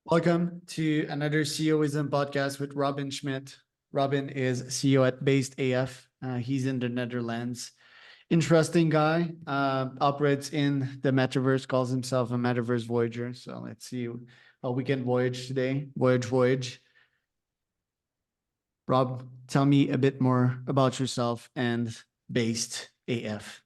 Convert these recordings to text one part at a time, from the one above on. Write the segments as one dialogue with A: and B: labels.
A: Welcome to another CEOism podcast with Robin Schmidt. Robin is CEO at Based AF. He's in the Netherlands. Interesting guy, operates in the metaverse, calls himself a metaverse voyager. So let's see how we can voyage today. Voyage. Rob, tell me a bit more about yourself and Based AF.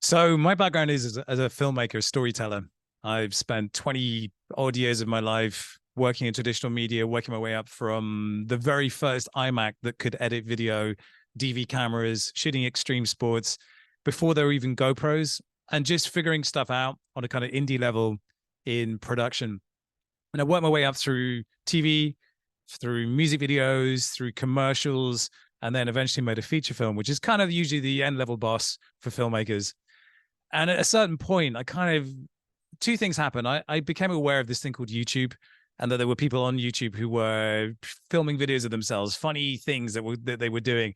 B: So my background is as a filmmaker, storyteller. I've spent 20 odd years of my life working in traditional media, working my way up from the very first iMac that could edit video, DV cameras, shooting extreme sports before there were even GoPros, and just figuring stuff out on a kind of indie level in production. And I worked my way up through TV, through music videos, through commercials, and then eventually made a feature film, which is kind of usually the end level boss for filmmakers. And at a certain point, two things happened. I became aware of this thing called YouTube, and that there were people on YouTube who were filming videos of themselves, funny things that they were doing.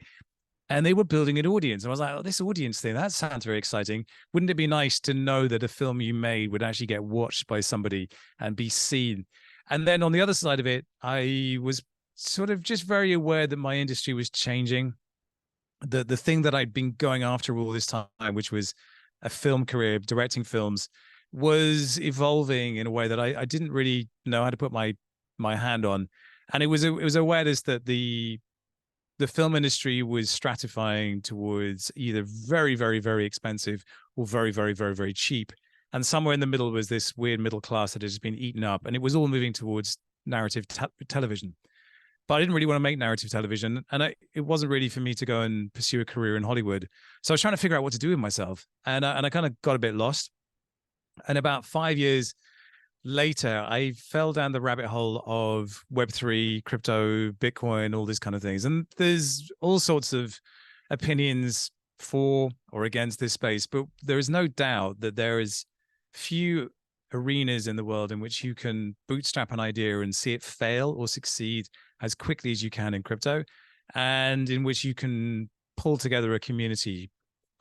B: And they were building an audience. And I was like, oh, this audience thing, that sounds very exciting. Wouldn't it be nice to know that a film you made would actually get watched by somebody and be seen? And then on the other side of it, I was sort of just very aware that my industry was changing. The thing that I'd been going after all this time, which was a film career, directing films, was evolving in a way that I didn't really know how to put my hand on. And it was awareness that the film industry was stratifying towards either very, very, very expensive or very, very, very, very cheap. And somewhere in the middle was this weird middle class that had just been eaten up. And it was all moving towards narrative television. But I didn't really want to make narrative television. And it wasn't really for me to go and pursue a career in Hollywood. So I was trying to figure out what to do with myself. And I kind of got a bit lost. And about 5 years later, I fell down the rabbit hole of Web3, crypto, Bitcoin, all these kind of things. And there's all sorts of opinions for or against this space. But there is no doubt that there is few arenas in the world in which you can bootstrap an idea and see it fail or succeed as quickly as you can in crypto, and in which you can pull together a community,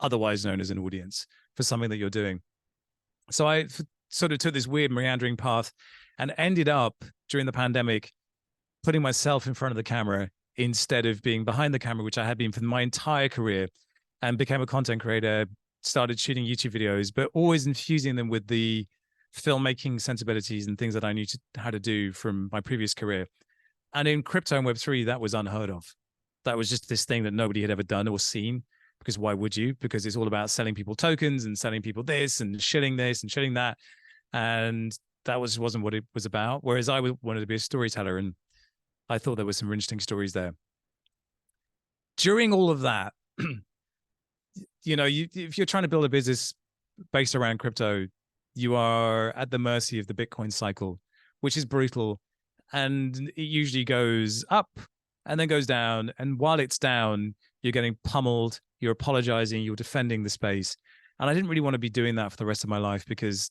B: otherwise known as an audience, for something that you're doing. So I sort of took this weird meandering path and ended up during the pandemic putting myself in front of the camera instead of being behind the camera, which I had been for my entire career, and became a content creator, started shooting YouTube videos, but always infusing them with the filmmaking sensibilities and things that I knew how to do from my previous career. And in crypto and Web3, that was unheard of. That was just this thing that nobody had ever done or seen, because why would you? Because it's all about selling people tokens and selling people this and shilling that. And that wasn't what it was about. Whereas I wanted to be a storyteller, and I thought there were some interesting stories there. During all of that, if you're trying to build a business based around crypto, you are at the mercy of the Bitcoin cycle, which is brutal. And it usually goes up and then goes down. And while it's down, you're getting pummeled, you're apologizing, you're defending the space. And I didn't really want to be doing that for the rest of my life, because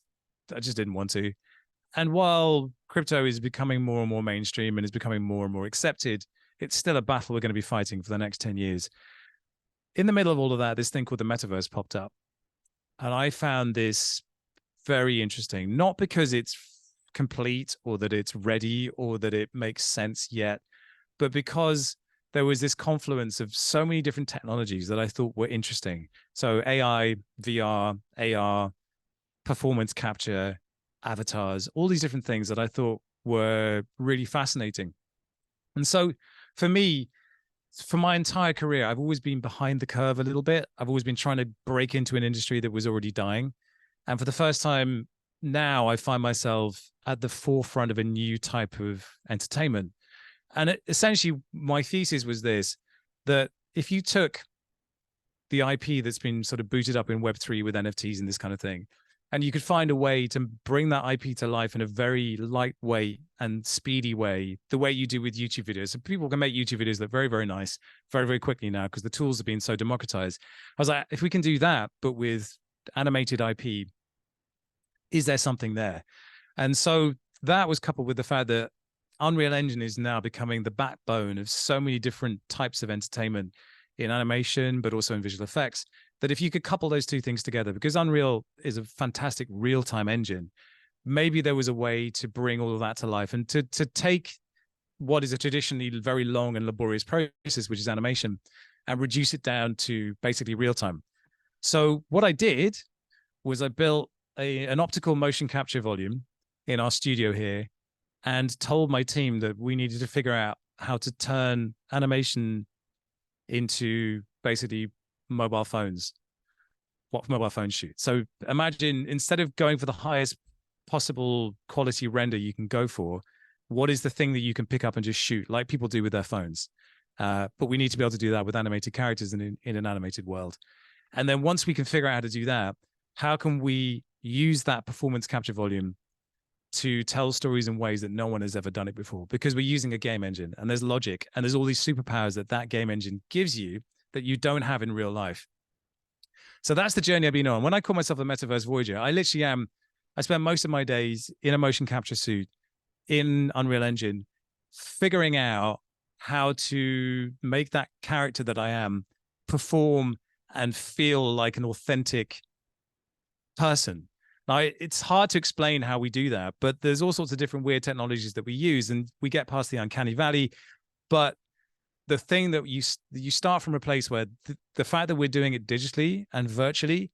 B: I just didn't want to. And while crypto is becoming more and more mainstream and is becoming more and more accepted, it's still a battle we're going to be fighting for the next 10 years. In the middle of all of that, this thing called the metaverse popped up. And I found this very interesting, not because it's complete or that it's ready or that it makes sense yet, but because there was this confluence of so many different technologies that I thought were interesting. So AI, VR, AR, performance capture, avatars, all these different things that I thought were really fascinating. And so for me, for my entire career, I've always been behind the curve a little bit. I've always been trying to break into an industry that was already dying. And for the first time now, I find myself at the forefront of a new type of entertainment. And essentially, my thesis was this, that if you took the IP that's been sort of booted up in Web3 with NFTs and this kind of thing, and you could find a way to bring that IP to life in a very lightweight and speedy way, the way you do with YouTube videos. So people can make YouTube videos look very, very nice, very, very quickly now, because the tools have been so democratized. I was like, if we can do that, but with animated IP, is there something there? And so that was coupled with the fact that Unreal Engine is now becoming the backbone of so many different types of entertainment in animation, but also in visual effects, that if you could couple those two things together, because Unreal is a fantastic real-time engine, maybe there was a way to bring all of that to life and to take what is a traditionally very long and laborious process, which is animation, and reduce it down to basically real time. So what I did was I built an optical motion capture volume in our studio here and told my team that we needed to figure out how to turn animation into basically mobile phones, what mobile phones shoot. So imagine, instead of going for the highest possible quality render you can go for, what is the thing that you can pick up and just shoot like people do with their phones? But we need to be able to do that with animated characters in an animated world. And then once we can figure out how to do that, how can we use that performance capture volume to tell stories in ways that no one has ever done it before? Because we're using a game engine and there's logic and there's all these superpowers that that game engine gives you that you don't have in real life. So that's the journey I've been on. When I call myself a metaverse voyager, I literally am. I spend most of my days in a motion capture suit in Unreal Engine, figuring out how to make that character that I am perform and feel like an authentic person. Now, it's hard to explain how we do that, but there's all sorts of different weird technologies that we use, and we get past the uncanny valley. But the thing that you start from a place where the fact that we're doing it digitally and virtually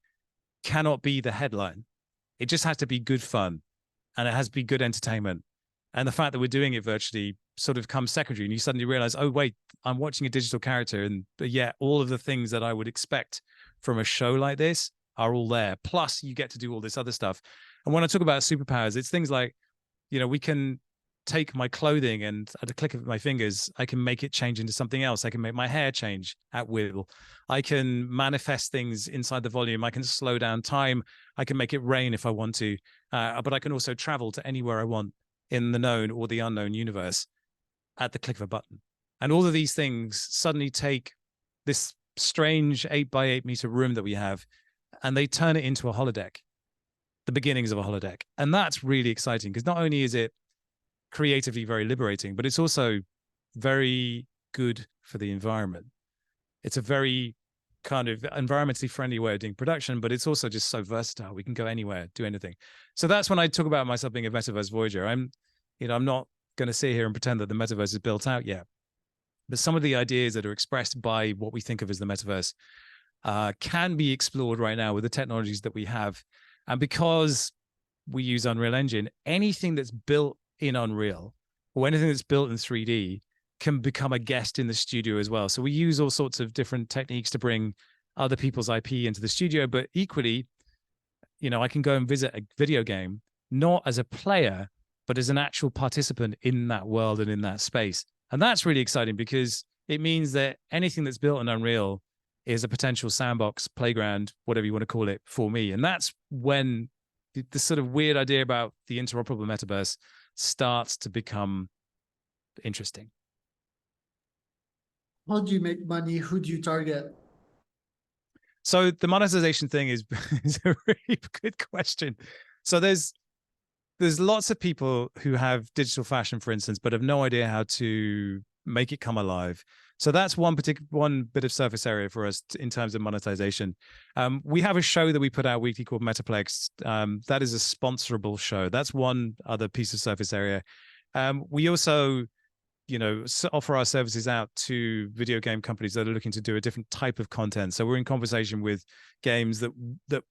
B: cannot be the headline. It just has to be good fun, and it has to be good entertainment. And the fact that we're doing it virtually sort of comes secondary, and you suddenly realize, oh, wait, I'm watching a digital character. And yet all of the things that I would expect from a show like this are all there. Plus you get to do all this other stuff. And when I talk about superpowers, it's things like, we can take my clothing and at a click of my fingers, I can make it change into something else. I can make my hair change at will. I can manifest things inside the volume. I can slow down time. I can make it rain if I want to. But I can also travel to anywhere I want in the known or the unknown universe at the click of a button. And all of these things suddenly take this strange 8x8 meter room that we have, and they turn it into a holodeck, the beginnings of a holodeck. And that's really exciting, because not only is it creatively very liberating, but it's also very good for the environment. It's a very kind of environmentally friendly way of doing production, but it's also just so versatile. We can go anywhere, do anything. So that's when I talk about myself being a metaverse voyager. I'm not going to sit here and pretend that the metaverse is built out yet, but some of the ideas that are expressed by what we think of as the metaverse can be explored right now with the technologies that we have. And because we use Unreal Engine, anything that's built in Unreal or anything that's built in 3D can become a guest in the studio as well. So we use all sorts of different techniques to bring other people's IP into the studio, but equally, I can go and visit a video game, not as a player, but as an actual participant in that world and in that space. And that's really exciting, because it means that anything that's built in Unreal is a potential sandbox, playground, whatever you want to call it, for me. And that's when the sort of weird idea about the interoperable metaverse starts to become interesting.
A: How do you make money? Who do you target?
B: So the monetization thing is a really good question. So there's lots of people who have digital fashion, for instance, but have no idea how to make it come alive. So that's one bit of surface area for us in terms of monetization. We have a show that we put out weekly called Metaplex. That is a sponsorable show. That's one other piece of surface area. We also, offer our services out to video game companies that are looking to do a different type of content. So we're in conversation with games that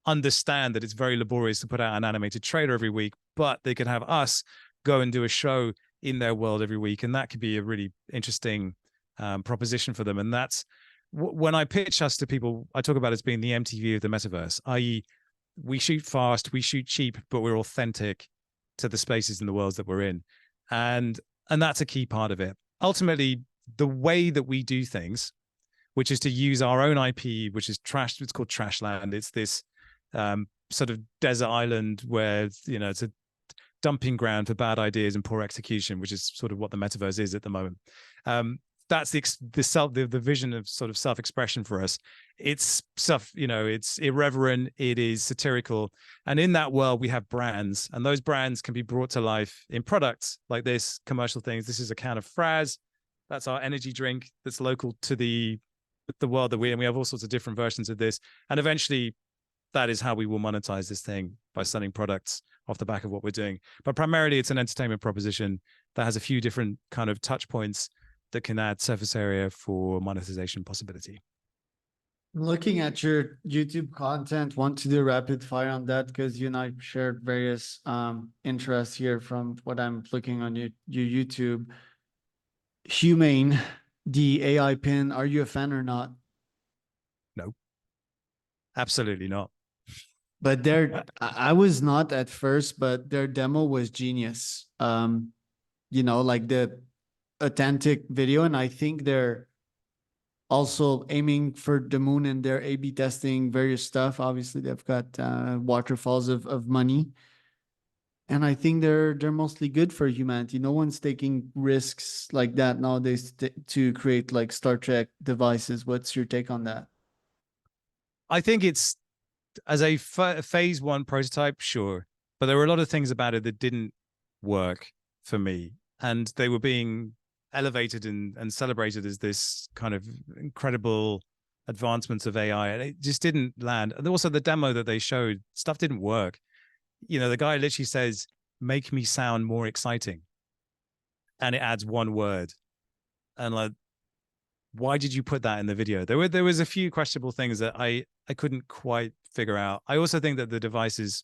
B: understand that it's very laborious to put out an animated trailer every week, but they could have us go and do a show in their world every week. And that could be a really interesting proposition for them. And that's when I pitch us to people, I talk about it as being the MTV of the metaverse, i.e. we shoot fast, we shoot cheap, but we're authentic to the spaces and the worlds that we're in. And that's a key part of it. Ultimately, the way that we do things, which is to use our own IP, which is trash, it's called Trashland. It's this sort of desert island where, it's a dumping ground for bad ideas and poor execution, which is sort of what the metaverse is at the moment. That's the vision of sort of self-expression for us. It's stuff, it's irreverent, it is satirical. And in that world, we have brands, and those brands can be brought to life in products like this, commercial things. This is a can of Fraz. That's our energy drink that's local to the world that we're in. We have all sorts of different versions of this. And eventually that is how we will monetize this thing, by selling products off the back of what we're doing. But primarily it's an entertainment proposition that has a few different kind of touch points that can add surface area for monetization possibility.
A: Looking at your YouTube content, want to do rapid fire on that because you and I shared various interests here from what I'm looking on your YouTube. Humane, the AI pin, are you a fan or not?
B: No, absolutely not.
A: But I was not at first, but their demo was genius. You know, like the authentic video, and I think they're also aiming for the moon and they're A/B testing various stuff. Obviously, they've got waterfalls of money, and I think they're mostly good for humanity. No one's taking risks like that nowadays to create like Star Trek devices. What's your take on that?
B: I think it's, as a phase one prototype, sure, but there were a lot of things about it that didn't work for me, and they were being elevated and celebrated as this kind of incredible advancements of AI, and it just didn't land. And also the demo that they showed, stuff didn't work. You know, the guy literally says, "Make me sound more exciting," and it adds one word, and like, why did you put that in the video? There was a few questionable things that I couldn't quite figure out. I also think that the device is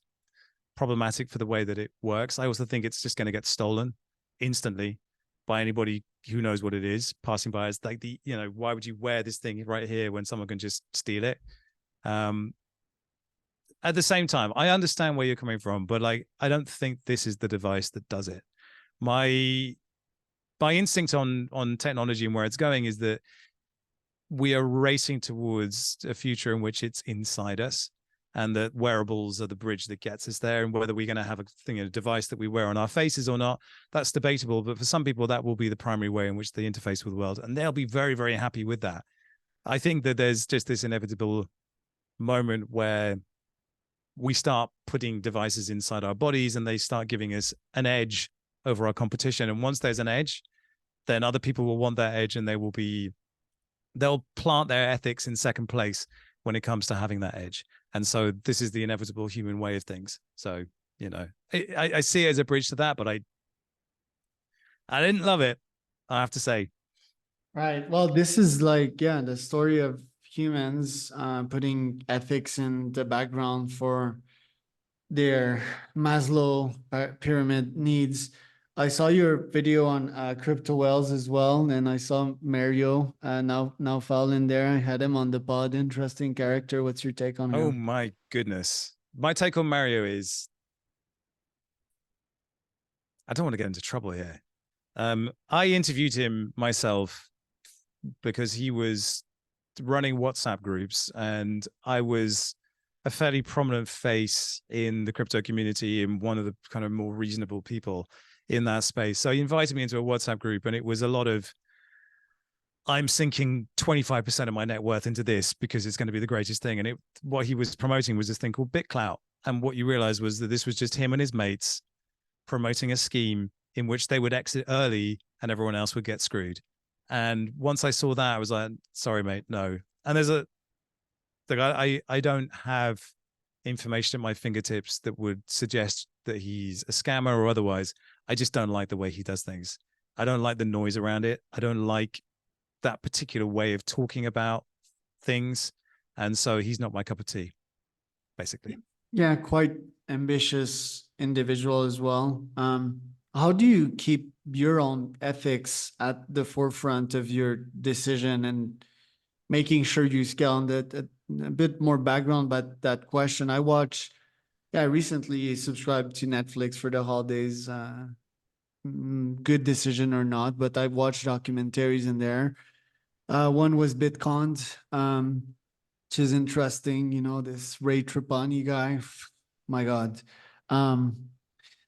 B: problematic for the way that it works. I also think it's just going to get stolen instantly by anybody who knows what it is passing by. It's like why would you wear this thing right here when someone can just steal it? At the same time, I understand where you're coming from, but like, I don't think this is the device that does it. My instinct on technology and where it's going is that we are racing towards a future in which it's inside us, and that wearables are the bridge that gets us there. And whether we're going to have a device that we wear on our faces or not, that's debatable. But for some people, that will be the primary way in which they interface with the world, and they'll be very, very happy with that. I think that there's just this inevitable moment where we start putting devices inside our bodies and they start giving us an edge over our competition. And once there's an edge, then other people will want that edge, and they'll plant their ethics in second place when it comes to having that edge. And so this is the inevitable human way of things. So, I see it as a bridge to that, but I didn't love it, I have to say.
A: Right. Well, this is like, the story of humans putting ethics in the background for their Maslow pyramid needs. I saw your video on crypto whales as well, and I saw Mario Nawfal in there. I had him on the pod. Interesting character. What's your take on him?
B: Oh my goodness. My take on Mario is, I don't want to get into trouble here. I interviewed him myself because he was running WhatsApp groups, and I was a fairly prominent face in the crypto community and one of the kind of more reasonable people in that space. So he invited me into a WhatsApp group, and it was a lot of, I'm sinking 25% of my net worth into this because it's going to be the greatest thing. And what he was promoting was this thing called BitClout. And what you realize was that this was just him and his mates promoting a scheme in which they would exit early and everyone else would get screwed. And once I saw that, I was like, sorry, mate, no. And I don't have information at my fingertips that would suggest that he's a scammer or otherwise. I just don't like the way he does things. I don't like the noise around it. I don't like that particular way of talking about things. And so he's not my cup of tea, basically.
A: Yeah, quite ambitious individual as well. How do you keep your own ethics at the forefront of your decision and making sure you scale on that? A bit more background about that question. I recently subscribed to Netflix for the holidays. Good decision or not, but I watched documentaries in there. One was Bitcoin, which is interesting. This Ray Trapani guy. My God.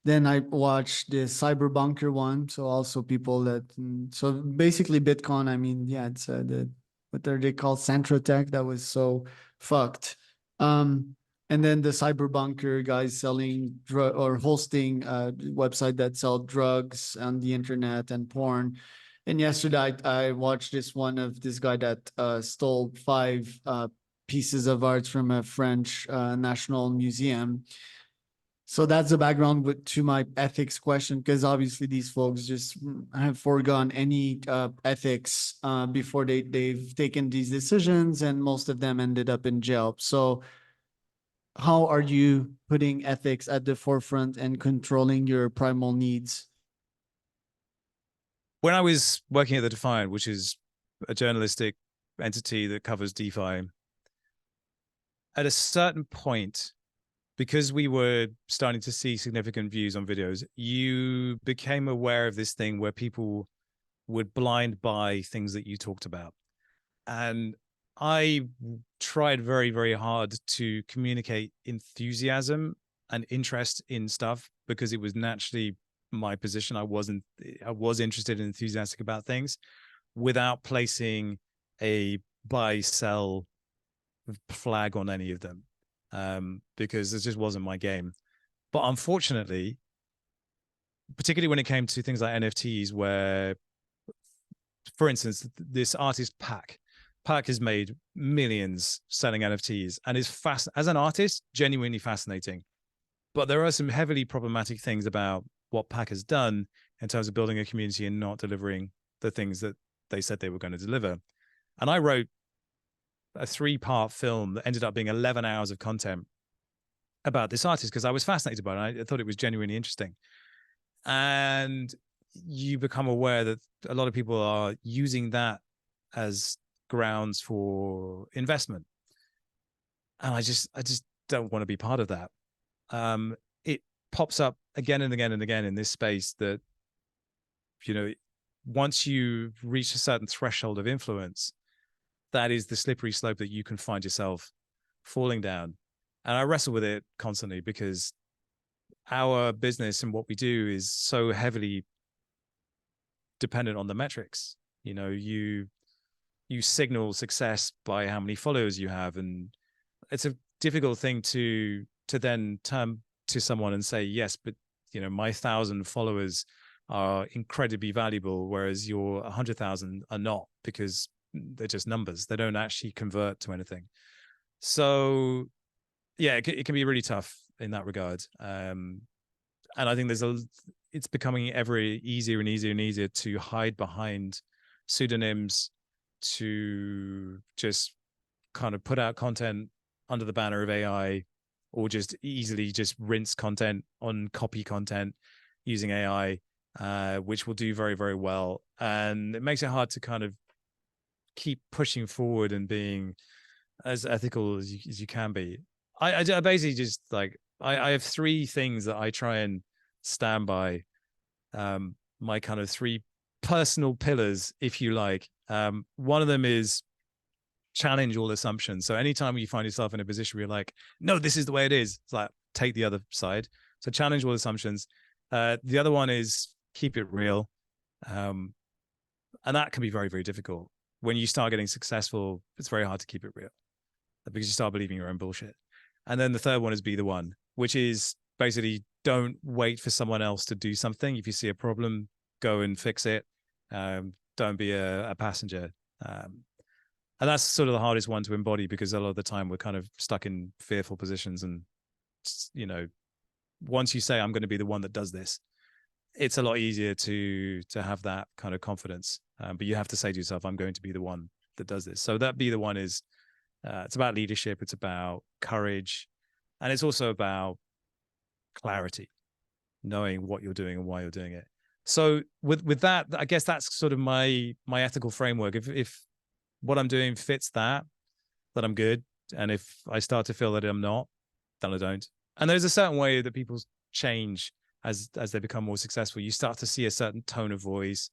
A: Then I watched the Cyberbunker one. So also people so basically Bitcoin. I mean, yeah, it's what are they called? Centrotech. That was so fucked. And then the Cyberbunker guys selling or hosting a website that sell drugs on the internet and porn. And yesterday I watched this one of this guy that stole 5 pieces of art from a French national museum. So that's the background to my ethics question, because obviously these folks just have foregone any ethics before they've taken these decisions, and most of them ended up in jail. So how are you putting ethics at the forefront and controlling your primal needs?
B: When I was working at the Defiant, which is a journalistic entity that covers DeFi, at a certain point, because we were starting to see significant views on videos, you became aware of this thing where people would blind buy things that you talked about. And I tried very, very hard to communicate enthusiasm and interest in stuff because it was naturally my position. I was interested and enthusiastic about things without placing a buy, sell flag on any of them. Because this just wasn't my game. But unfortunately, particularly when it came to things like NFTs, where, for instance, this artist Pac has made millions selling NFTs and is fast as an artist, genuinely fascinating. But there are some heavily problematic things about what Pac has done in terms of building a community and not delivering the things that they said they were going to deliver. And I wrote a 3-part film that ended up being 11 hours of content about this artist because I was fascinated by it. I thought it was genuinely interesting. And you become aware that a lot of people are using that as grounds for investment. And I just don't want to be part of that. It pops up again and again and again in this space that, you know, once you reach a certain threshold of influence, that is the slippery slope that you can find yourself falling down. And I wrestle with it constantly because our business and what we do is so heavily dependent on the metrics. You know, you signal success by how many followers you have, and it's a difficult thing to then turn to someone and say, yes, but you know, my 1,000 followers are incredibly valuable, whereas your 100,000 are not, because they're just numbers. They don't actually convert to anything. So yeah, it can be really tough in that regard. And I think it's becoming ever easier and easier and easier to hide behind pseudonyms, to just kind of put out content under the banner of AI, or just easily just rinse content on copy content using AI, which will do very, very well. And it makes it hard to kind of keep pushing forward and being as ethical as you can be. I basically just like, I have 3 things that I try and stand by. My kind of 3 personal pillars, if you like. One of them is challenge all assumptions. So anytime you find yourself in a position where you're like, no, this is the way it is, it's like, take the other side. So challenge all assumptions. The other one is keep it real. And that can be very, very difficult. When you start getting successful, it's very hard to keep it real because you start believing your own bullshit. And then the third one is be the one, which is basically don't wait for someone else to do something. If you see a problem, go and fix it. Don't be a passenger. And that's sort of the hardest one to embody because a lot of the time we're kind of stuck in fearful positions. And, you know, once you say, I'm going to be the one that does this, it's a lot easier to have that kind of confidence. But you have to say to yourself, I'm going to be the one that does this. So that be the one is, it's about leadership. It's about courage. And it's also about clarity, knowing what you're doing and why you're doing it. So with that, I guess that's sort of my ethical framework. If what I'm doing fits that I'm good. And if I start to feel that I'm not, then I don't. And there's a certain way that people change as they become more successful. You start to see a certain tone of voice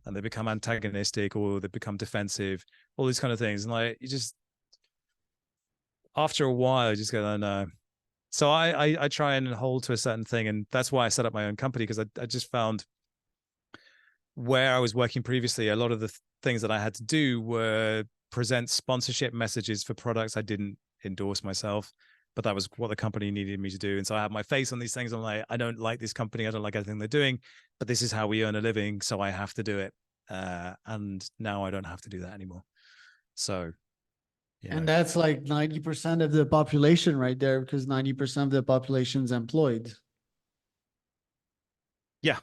B: and they become antagonistic or they become defensive, all these kind of things. And like, you just, after a while, I just go, oh, no. So I try and hold to a certain thing. And that's why I set up my own company, because I just found where I was working previously, a lot of the things that I had to do were present sponsorship messages for products I didn't endorse myself, but that was what the company needed me to do. And so I have my face on these things. I'm like, I don't like this company. I don't like anything they're doing, but this is how we earn a living. So I have to do it. And now I don't have to do that anymore. So you
A: And
B: know.
A: that's like 90% of the population right there, because 90% of the population's employed.
B: Yeah,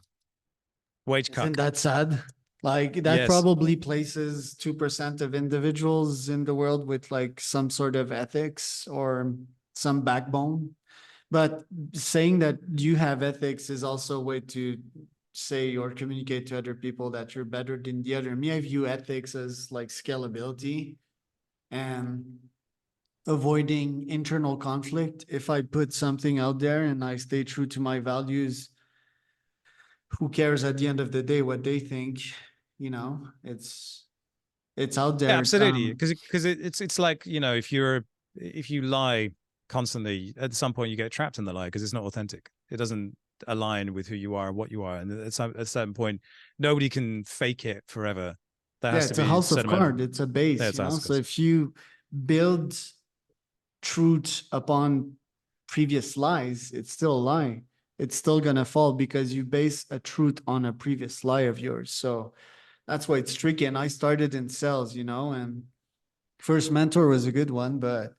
B: wage
A: Isn't
B: cut.
A: that sad? Like that
B: Yes.
A: probably places 2% of individuals in the world with like some sort of ethics or some backbone. But saying that you have ethics is also a way to say or communicate to other people that you're better than the other. Me, I view ethics as like scalability and avoiding internal conflict. If I put something out there and I stay true to my values, who cares at the end of the day what they think? You know, it's out
B: Yeah,
A: there.
B: absolutely. Because it's like, you know, if you lie constantly, at some point you get trapped in the lie because it's not authentic. It doesn't align with who you are and what you are. And at a certain point, nobody can fake it forever. There
A: Yeah,
B: has to
A: it's a
B: be a
A: house of
B: certain amount of,
A: cards. It's a
B: yeah,
A: base,
B: it's
A: you know. So
B: articles.
A: if you build truth upon previous lies, it's still a lie. It's still gonna fall because you base a truth on a previous lie of yours. So that's why it's tricky. And I started in sales, you know, and first mentor was a good one, but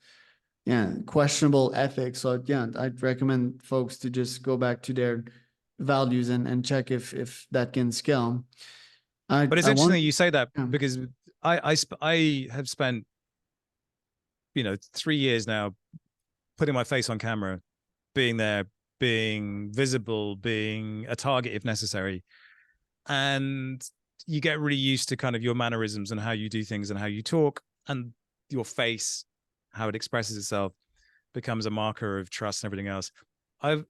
A: yeah, questionable ethics. So yeah, I'd recommend folks to just go back to their values and check if that can scale.
B: But it's
A: I
B: interesting
A: want,
B: that you say that
A: yeah.
B: because I have spent, you know, 3 years now putting my face on camera, being there, being visible, being a target if necessary. And you get really used to kind of your mannerisms and how you do things and how you talk, and your face, how it expresses itself, becomes a marker of trust and everything else. I've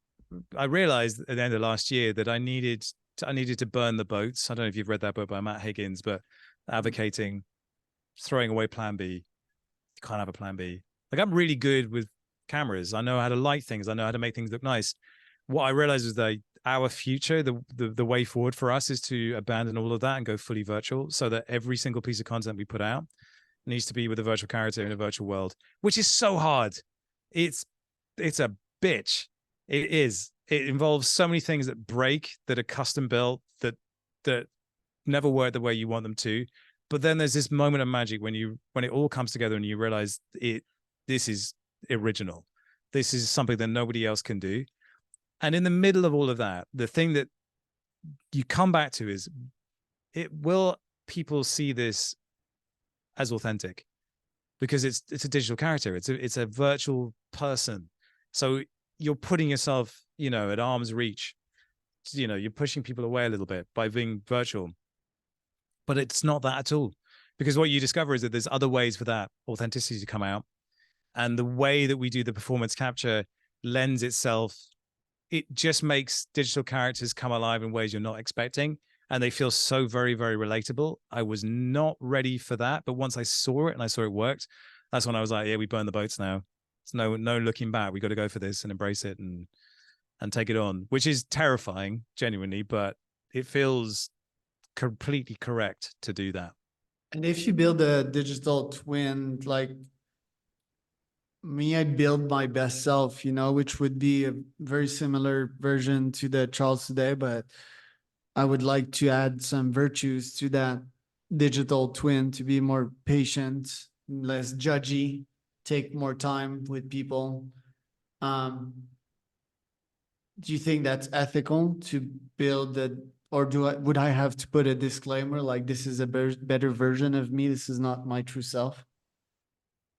B: I realized at the end of last year that I needed to burn the boats. I don't know if you've read that book by Matt Higgins, but advocating throwing away plan B. You can't have a plan B. Like, I'm really good with cameras. I know how to light things. I know how to make things look nice. What I realized is that our future, the way forward for us is to abandon all of that and go fully virtual, so that every single piece of content we put out needs to be with a virtual character in a virtual world, which is so hard. It's it's a bitch. It is. It involves so many things that break, that are custom built, that never work the way you want them to. But then there's this moment of magic when it all comes together and you realize this is original. This is something that nobody else can do. And in the middle of all of that, the thing that you come back to is, will people see this as authentic? Because it's a digital character. It's a virtual person. So you're putting yourself, you know, at arm's reach. You know, you're pushing people away a little bit by being virtual. But it's not that at all. Because what you discover is that there's other ways for that authenticity to come out. And the way that we do the performance capture lends itself, it just makes digital characters come alive in ways you're not expecting. And they feel so very, very relatable. I was not ready for that. But once I saw it and I saw it worked, that's when I was like, yeah, we burn the boats now. It's no looking back. We got to go for this and embrace it and take it on, which is terrifying, genuinely, but it feels completely correct to do that.
A: And if you build a digital twin, like me, I'd build my best self, you know, which would be a very similar version to the Charles today, but I would like to add some virtues to that digital twin to be more patient, less judgy, take more time with people. Um, do you think that's ethical to build the, or would I have to put a disclaimer like this is a better version of me? This is not my true self.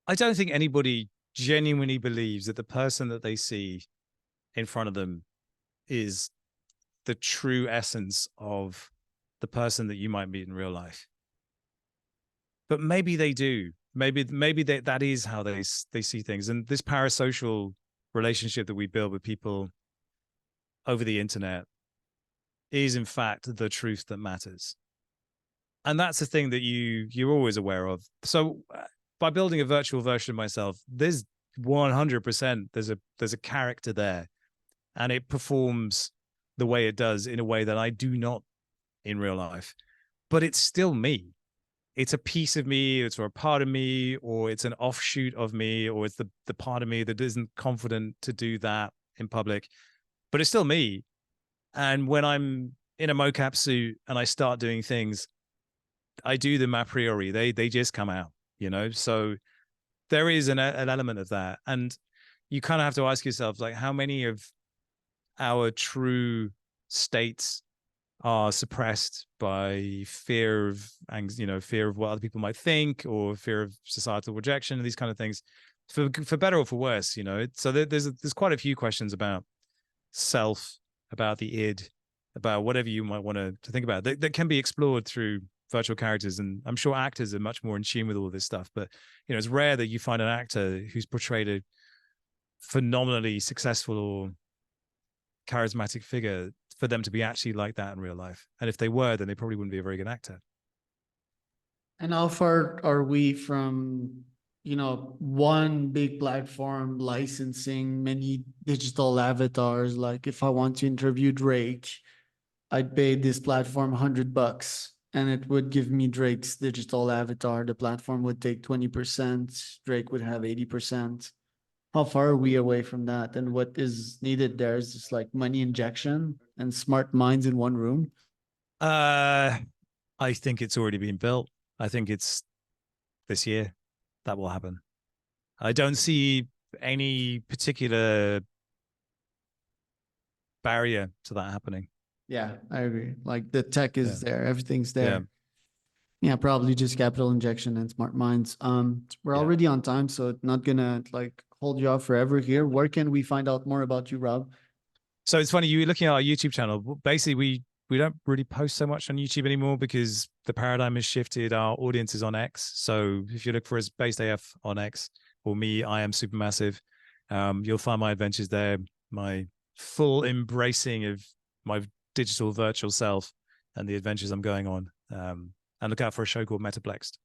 B: I don't think anybody genuinely believes that the person that they see in front of them is the true essence of the person that you might meet in real life. But maybe they do. Maybe that is how they see things. And this parasocial relationship that we build with people over the internet is in fact the truth that matters. And that's the thing that you're always aware of. So by building a virtual version of myself, there's 100% there's a character there, and it performs the way it does in a way that I do not in real life. But it's still me. It's a piece of me, it's or a part of me, or it's an offshoot of me, or it's the part of me that isn't confident to do that in public. But it's still me. And when I'm in a mocap suit and I start doing things, I do them a priori. They just come out, you know. So there is an element of that. And you kind of have to ask yourself, like, how many of our true states are suppressed by fear of, fear of what other people might think, or fear of societal rejection, and these kind of things, for better or for worse, So there's quite a few questions about self, about the id, about whatever you might want to think about that can be explored through virtual characters. And I'm sure actors are much more in tune with all this stuff, but it's rare that you find an actor who's portrayed a phenomenally successful or charismatic figure for them to be actually like that in real life. And if they were, then they probably wouldn't be a very good actor.
A: And how far are we from, one big platform licensing many digital avatars? Like if I want to interview Drake, I'd pay this platform $100 and it would give me Drake's digital avatar. The platform would take 20%. Drake would have 80%. How far are we away from that? And what is needed there is just like money injection and smart minds in one room.
B: I think it's already been built. I think it's this year that will happen. I don't see any particular barrier to that happening.
A: Yeah, I agree. Like the tech is there, everything's there.
B: Yeah.
A: Yeah, probably just capital injection and smart minds. We're already on time, so not gonna like hold you off forever here. Where can we find out more about you, Rob?
B: So it's funny, you were looking at our YouTube channel. Basically, we don't really post so much on YouTube anymore because the paradigm has shifted. Our audience is on X. So if you look for us, Based AF on X, or me, I am Supermassive, you'll find my adventures there, my full embracing of my digital virtual self and the adventures I'm going on. And look out for a show called Metaplexed.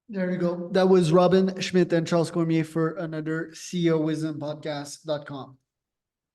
A: There you go. That was Robin Schmidt and Charles Cormier for another CEOismpodcast.com.